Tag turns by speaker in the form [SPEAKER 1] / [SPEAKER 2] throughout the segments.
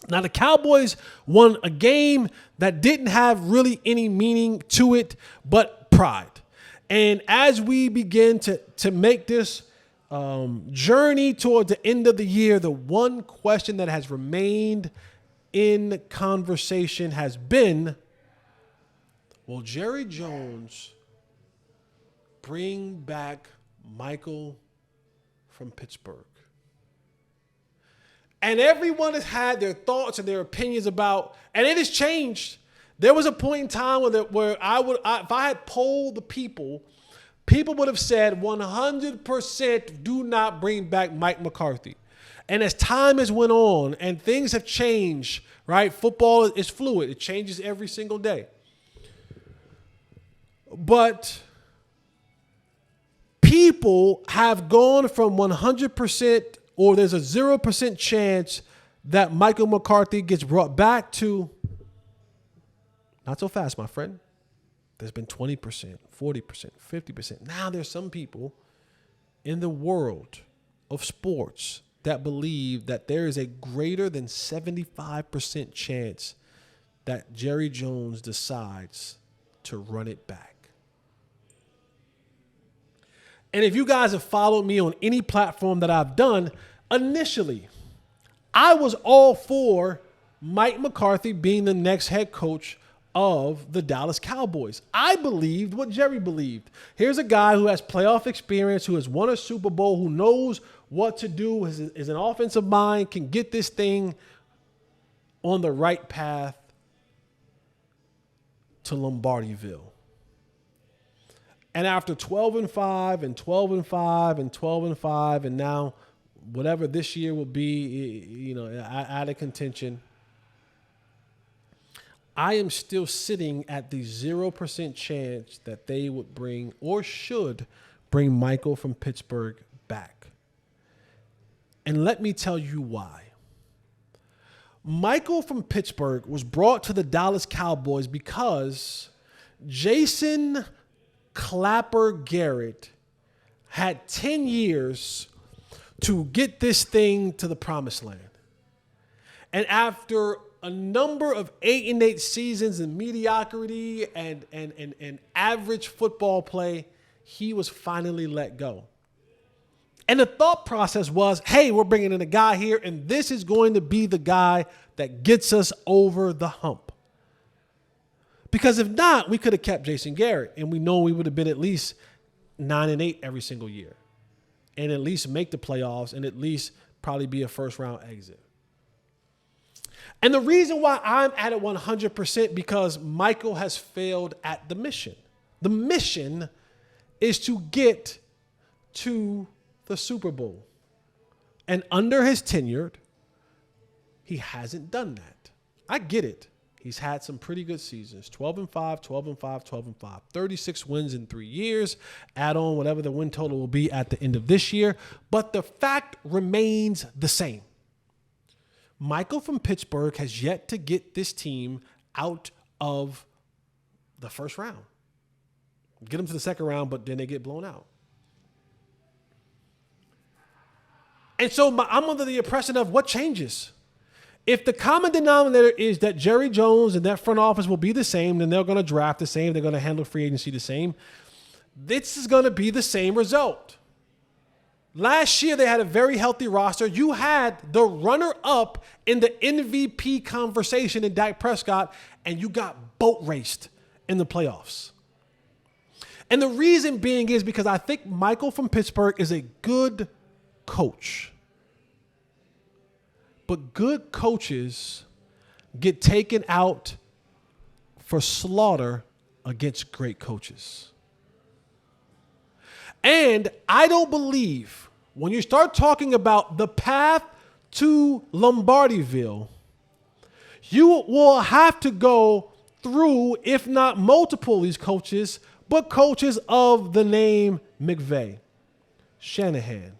[SPEAKER 1] Now, the Cowboys won a game that didn't have really any meaning to it but pride. And as we begin to make this journey toward the end of the year, the one question that has remained in conversation has been, will Jerry Jones bring back Michael from Pittsburgh? And everyone has had their thoughts and their opinions about, and it has changed. There was a point in time where if I had polled the people would have said 100% do not bring back Mike McCarthy. And as time has went on and things have changed, right? Football is fluid. It changes every single day. But people have gone from 100% or there's a 0% chance that Michael McCarthy gets brought back to, not so fast, my friend. There's been 20%, 40%, 50%. Now there's some people in the world of sports that believe that there is a greater than 75% chance that Jerry Jones decides to run it back. And if you guys have followed me on any platform that I've done, initially, I was all for Mike McCarthy being the next head coach of the Dallas Cowboys. I believed what Jerry believed. Here's a guy who has playoff experience, who has won a Super Bowl, who knows what to do, is an offensive mind, can get this thing on the right path to Lombardyville. And after 12-5 and 12-5 and 12-5, and now whatever this year will be, out of contention, I am still sitting at the 0% chance that they would bring or should bring Michael from Pittsburgh back. And let me tell you why. Michael from Pittsburgh was brought to the Dallas Cowboys because Jason Clapper Garrett had 10 years to get this thing to the promised land. And after a number of 8-8 seasons in mediocrity and average football play, he was finally let go. And the thought process was, hey, we're bringing in a guy here, and this is going to be the guy that gets us over the hump. Because if not, we could have kept Jason Garrett, and we know we would have been at least 9-8 every single year, and at least make the playoffs, and at least probably be a first-round exit. And the reason why I'm at it 100% because Michael has failed at the mission. The mission is to get to the Super Bowl. And under his tenure, he hasn't done that. I get it. He's had some pretty good seasons, 12-5, 12-5, 12-5, 36 wins in 3 years. Add on whatever the win total will be at the end of this year. But the fact remains the same. Michael from Pittsburgh has yet to get this team out of the first round. Get them to the second round, but then they get blown out. And so I'm under the impression of what changes. If the common denominator is that Jerry Jones and that front office will be the same, then they're going to draft the same, they're going to handle free agency the same, this is going to be the same result. Last year, they had a very healthy roster. You had the runner-up in the MVP conversation in Dak Prescott, and you got boat raced in the playoffs. And the reason being is because I think Michael from Pittsburgh is a good coach. But good coaches get taken out for slaughter against great coaches. And I don't believe when you start talking about the path to Lombardyville, you will have to go through, if not multiple of these coaches, but coaches of the name McVay, Shanahan,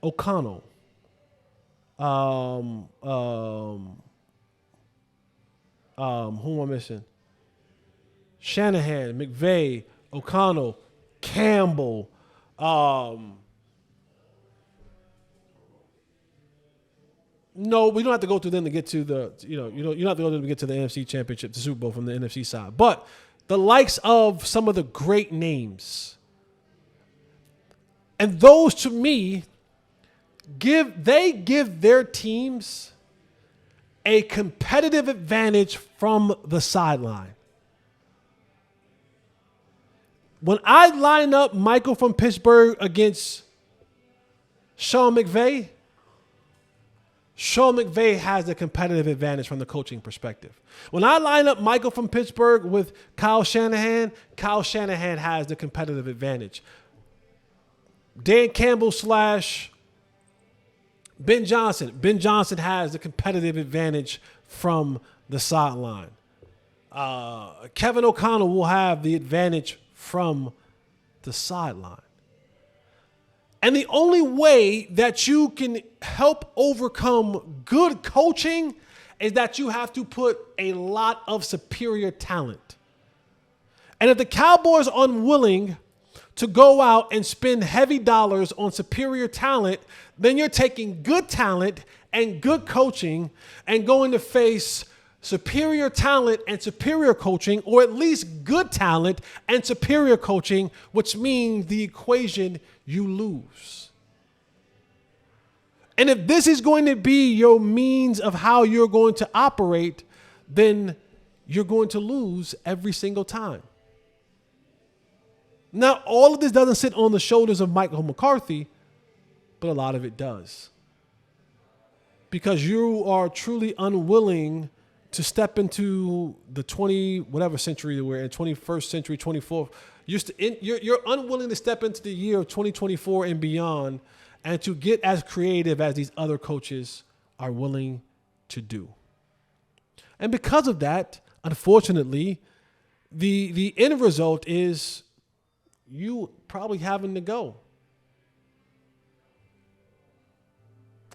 [SPEAKER 1] O'Connell, who am I missing? Shanahan, McVay, O'Connell, Campbell, No, we don't have to go through them to get to the, you don't have to go through them to get to the NFC Championship, the Super Bowl from the NFC side. But the likes of some of the great names, and those to me give their teams a competitive advantage from the sideline. When I line up Michael from Pittsburgh against Sean McVay has the competitive advantage from the coaching perspective. When I line up Michael from Pittsburgh with Kyle Shanahan has the competitive advantage. Dan Campbell / Ben Johnson has the competitive advantage from the sideline. Kevin O'Connell will have the advantage from the sideline. And the only way that you can help overcome good coaching is that you have to put a lot of superior talent. And if the Cowboys are unwilling to go out and spend heavy dollars on superior talent, then you're taking good talent and good coaching and going to face superior talent and superior coaching, or at least good talent and superior coaching, which means the equation you lose. And if this is going to be your means of how you're going to operate, then you're going to lose every single time. Now, all of this doesn't sit on the shoulders of Michael McCarthy, but a lot of it does. Because you are truly unwilling to step into the whatever century we're in, 21st century, 24th. You're unwilling to step into the year of 2024 and beyond and to get as creative as these other coaches are willing to do. And because of that, unfortunately, the end result is you probably having to go.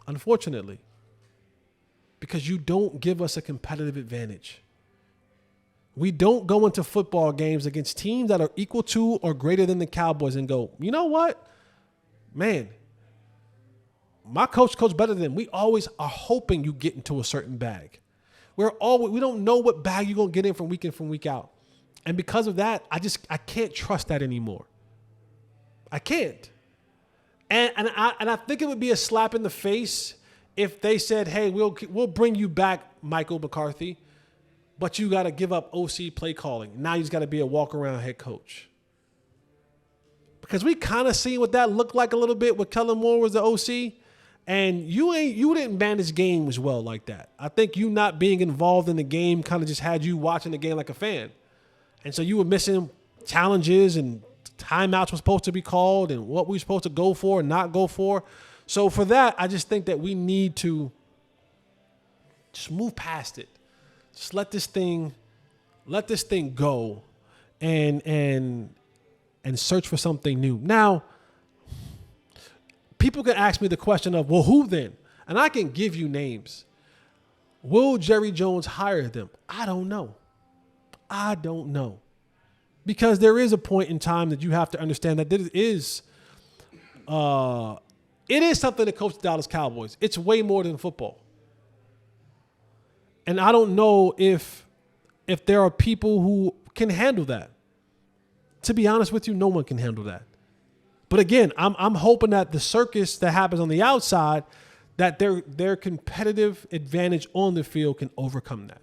[SPEAKER 1] Unfortunately. Because you don't give us a competitive advantage. We don't go into football games against teams that are equal to or greater than the Cowboys and go, you know what? Man, my coach better than them. We always are hoping you get into a certain bag. We don't know what bag you're going to get in from week out. And because of that, I can't trust that anymore. I can't. And I think it would be a slap in the face if they said, hey, we'll bring you back, Michael McCarthy, but you got to give up OC play calling. Now you just got to be a walk-around head coach. Because we kind of seen what that looked like a little bit when Kellen Moore was the OC, and you didn't manage games well like that. I think you not being involved in the game kind of just had you watching the game like a fan. And so you were missing challenges and timeouts were supposed to be called and what we were supposed to go for and not go for. So for that, I just think that we need to just move past it. Just let this thing go and search for something new. Now, people can ask me the question of, well, who then? And I can give you names. Will Jerry Jones hire them? I don't know. Because there is a point in time that you have to understand that it is something to coach the Dallas Cowboys. It's way more than football. And I don't know if there are people who can handle that. To be honest with you, no one can handle that. But again, I'm hoping that the circus that happens on the outside, that their competitive advantage on the field can overcome that.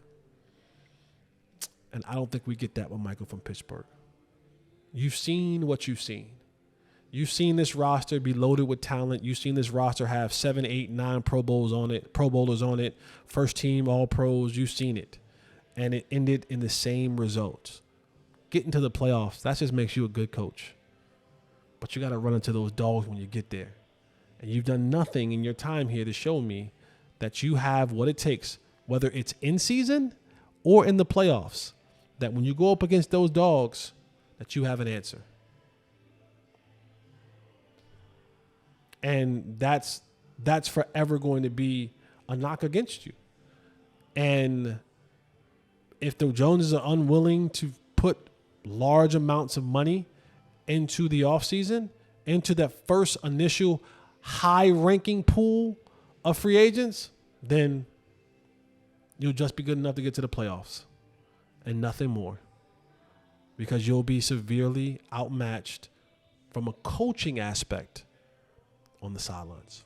[SPEAKER 1] And I don't think we get that with Michael from Pittsburgh. You've seen what you've seen. You've seen this roster be loaded with talent. You've seen this roster have 7, 8, 9 Pro Bowlers on it, first team All Pros. You've seen it. And it ended in the same results. Getting to the playoffs, that just makes you a good coach. But you got to run into those dogs when you get there. And you've done nothing in your time here to show me that you have what it takes, whether it's in season or in the playoffs, that when you go up against those dogs, that you have an answer. And that's forever going to be a knock against you. And if the Joneses are unwilling to put large amounts of money into the offseason, into that first initial high-ranking pool of free agents, then you'll just be good enough to get to the playoffs and nothing more, because you'll be severely outmatched from a coaching aspect on the sidelines.